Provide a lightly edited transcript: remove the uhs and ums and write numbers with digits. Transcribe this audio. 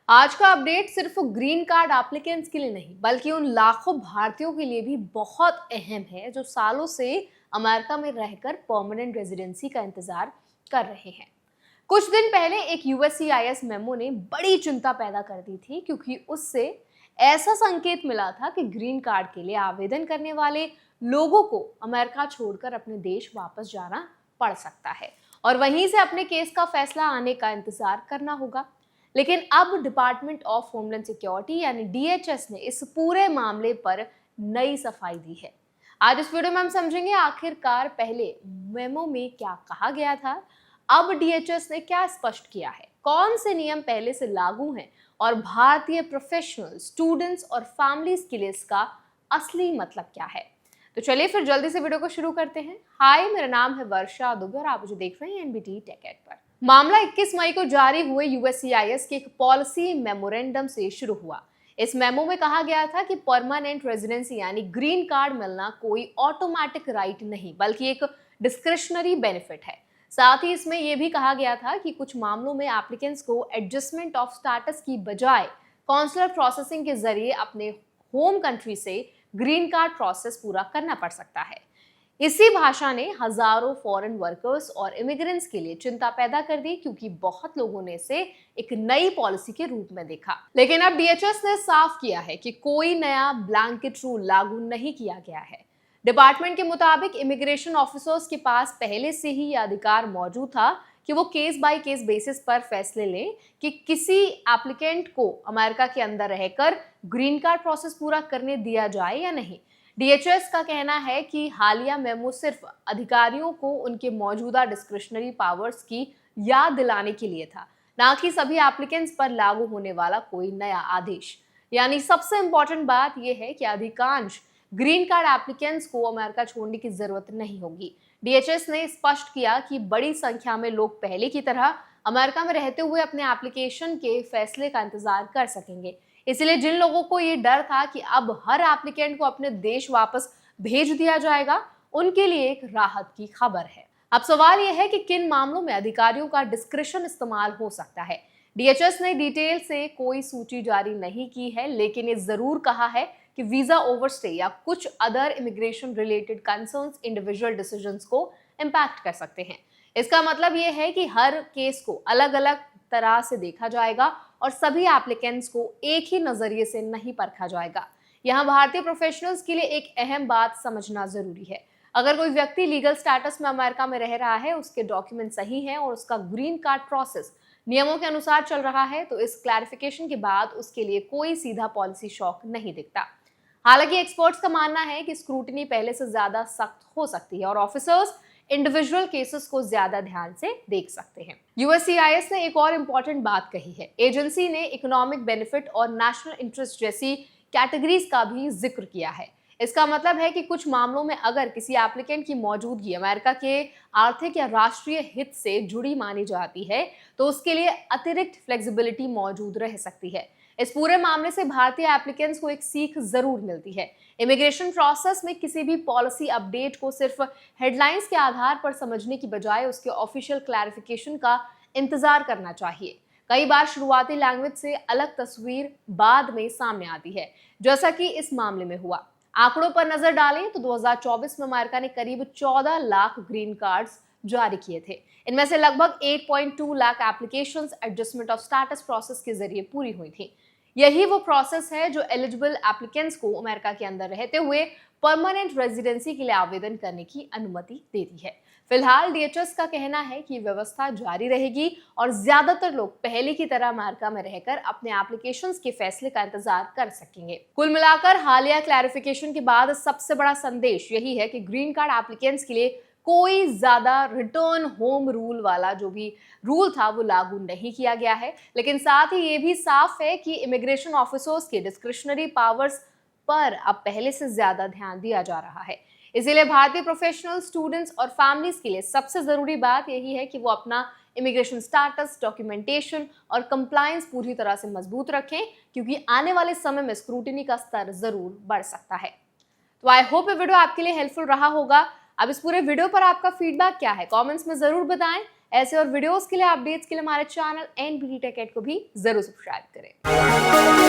आज का अपडेट सिर्फ ग्रीन कार्ड एप्लीकेंट्स के लिए नहीं बल्कि उन लाखों भारतीयों के लिए भी बहुत अहम है जो सालों से अमेरिका में रहकर परमानेंट रेजिडेंसी का इंतजार कर रहे हैं। कुछ दिन पहले एक यूएससीआईएस मेमो ने बड़ी चिंता पैदा कर दी थी क्योंकि उससे ऐसा संकेत मिला था कि ग्रीन कार्ड के लिए आवेदन करने वाले लोगों को अमेरिका छोड़कर अपने देश वापस जाना पड़ सकता है और वहीं से अपने केस का फैसला आने का इंतजार करना होगा। लेकिन अब डिपार्टमेंट ऑफ होमलैंड सिक्योरिटी यानी डीएचएस ने इस पूरे मामले पर नई सफाई दी है। आज इस वीडियो में हम समझेंगे आखिरकार पहले मेमो में क्या कहा गया था, अब डीएचएस ने क्या स्पष्ट किया है, कौन से नियम पहले से लागू हैं और भारतीय प्रोफेशनल स्टूडेंट्स और फैमिलीज के लिए इसका असली मतलब क्या है। तो चलिए फिर जल्दी से वीडियो को शुरू करते हैं। हाय, मेरा नाम है वर्षा दुबे और आप मुझे देख रहे हैं एनबीटी टेक एड पर। मामला 21 मई को जारी हुए यूएससीआईएस के एक पॉलिसी मेमोरेंडम से शुरू हुआ। इस मेमो में कहा गया था कि परमानेंट रेजिडेंसी यानी ग्रीन कार्ड मिलना कोई ऑटोमेटिक राइट नहीं बल्कि एक डिस्क्रिशनरी बेनिफिट है। साथ ही इसमें यह भी कहा गया था कि कुछ मामलों में एप्लीकेंट्स को एडजस्टमेंट ऑफ स्टेटस की बजाय कॉन्सुलर प्रोसेसिंग के जरिए अपने होम कंट्री से ग्रीन कार्ड प्रोसेस पूरा करना पड़ सकता है। इसी भाषा ने हजारों फॉरेन वर्कर्स और इमिग्रेंट्स के लिए चिंता पैदा कर दी क्योंकि बहुत लोगों ने इसे एक नई पॉलिसी के रूप में देखा। लेकिन अब डीएचएस ने साफ किया है कि कोई नया ब्लैंकेट रूल लागू नहीं किया गया है। डिपार्टमेंट के मुताबिक इमिग्रेशन ऑफिसर्स के पास पहले से ही यह अधिकार मौजूद था कि वो केस बाय केस बेसिस पर फैसले लें कि किसी एप्लीकेंट को अमेरिका के अंदर रहकर ग्रीन कार्ड प्रोसेस पूरा करने दिया जाए या नहीं। डीएचएस का कहना है कि हालिया मेमो सिर्फ अधिकारियों को उनके मौजूदा डिस्क्रिशनरी पावर्स की याद दिलाने के लिए था, ना कि सभी एप्लीकेंट्स पर लागू होने वाला कोई नया आदेश। यानी सबसे इंपॉर्टेंट बात यह है कि अधिकांश ग्रीन कार्ड एप्लीकेंट्स को अमेरिका छोड़ने की जरूरत नहीं होगी। डीएचएस ने स्पष्ट किया कि बड़ी संख्या में लोग पहले की तरह अमेरिका में रहते हुए अपने एप्लीकेशन के फैसले का इंतजार कर सकेंगे। इसलिए जिन लोगों को ये डर था कि अब हर एप्लीकेंट को अपने देश वापस भेज दिया जाएगा, उनके लिए एक राहत की खबर है। अब सवाल यह है कि किन मामलों में अधिकारियों का डिस्क्रिशन इस्तेमाल हो सकता है। डीएचएस ने डिटेल से कोई सूची जारी नहीं की है, लेकिन ये जरूर कहा है कि वीजा ओवरस्टे या कुछ other immigration related concerns individual decisions को इम्पैक्ट कर सकते हैं। इसका मतलब ये है कि हर केस को अलग अलग तरह से देखा जाएगा और सभी एप्लीकेंट्स को एक ही नजरिए से नहीं परखा जाएगा। यहाँ भारतीय प्रोफेशनल्स के लिए एक अहम बात समझना जरूरी है। अगर कोई व्यक्ति लीगल स्टेटस में अमेरिका में रह रहा है, उसके डॉक्यूमेंट सही हैं और उसका ग्रीन कार्ड प्रोसेस नियमों के अनुसार चल रहा है, तो इस क्लैरिफिकेशन के बाद उसके लिए कोई सीधा पॉलिसी शॉक नहीं दिखता। हालांकि एक्सपर्ट्स का मानना है कि स्क्रूटिनी पहले से ज्यादा सख्त हो सकती है और ऑफिसर्स इंडिविजुअल केसेस को ज्यादा ध्यान से देख सकते हैं। यूएससीआईएस ने एक और इम्पॉर्टेंट बात कही है। एजेंसी ने इकोनॉमिक बेनिफिट और नेशनल इंटरेस्ट जैसी कैटेगरीज का भी जिक्र किया है। इसका मतलब है कि कुछ मामलों में अगर किसी एप्लीकेंट की मौजूदगी अमेरिका के आर्थिक या राष्ट्रीय हित से जुड़ी मानी जाती है, तो उसके लिए अतिरिक्त फ्लेक्सिबिलिटी मौजूद रह सकती है। इस पूरे मामले से भारतीय एप्लीकेंट्स को एक सीख जरूर मिलती है। इमिग्रेशन प्रोसेस में किसी भी पॉलिसी अपडेट को सिर्फ हेडलाइंस के आधार पर समझने की बजाय उसके ऑफिशियल क्लैरिफिकेशन का इंतजार करना चाहिए। कई बार शुरुआती लैंग्वेज से अलग तस्वीर बाद में सामने आती है, जैसा कि इस मामले में हुआ। आंकड़ों पर नजर डालें तो 2024 में अमेरिका ने करीब 14 लाख ग्रीन कार्ड्स जारी किए थे। इनमें से लगभग 8.2 lakh applications adjustment of status process के जरिए पूरी हुई थी। यही वो प्रोसेस है जो एलिजिबल एप्लीकेंट्स को अमेरिका के अंदर रहते हुए परमानेंट रेजिडेंसी के लिए आवेदन करने की अनुमति देती है। फिलहाल डीएचएस का कहना है कि व्यवस्था जारी रहेगी और ज्यादातर लोग पहले की तरह अमेरिका में रहकर अपने एप्लीकेशंस के फैसले का इंतजार कर सकेंगे। कुल मिलाकर हालिया क्लैरिफिकेशन के बाद सबसे बड़ा संदेश यही है कि ग्रीन कार्ड एप्लीकेंट्स के लिए कोई ज्यादा रिटर्न होम रूल वाला जो भी रूल था वो लागू नहीं किया गया है। लेकिन साथ ही ये भी साफ है कि इमिग्रेशन ऑफिसर्स के डिस्क्रिशनरी पावर्स पर अब पहले से ज्यादा ध्यान दिया जा रहा है। इसीलिए भारतीय प्रोफेशनल स्टूडेंट्स और फैमिलीज के लिए सबसे जरूरी बात यही है कि वो अपना इमिग्रेशन स्टेटस, डॉक्यूमेंटेशन और कंप्लायंस पूरी तरह से मजबूत रखें, क्योंकि आने वाले समय में स्क्रूटिनी का स्तर जरूर बढ़ सकता है। तो आई होप ये वीडियो आपके लिए हेल्पफुल रहा होगा। अब इस पूरे वीडियो पर आपका फीडबैक क्या है, कमेंट्स में जरूर बताएं। ऐसे और वीडियोस के लिए, अपडेट्स के लिए हमारे चैनल एनबीटी टेक एड को भी जरूर सब्सक्राइब करें।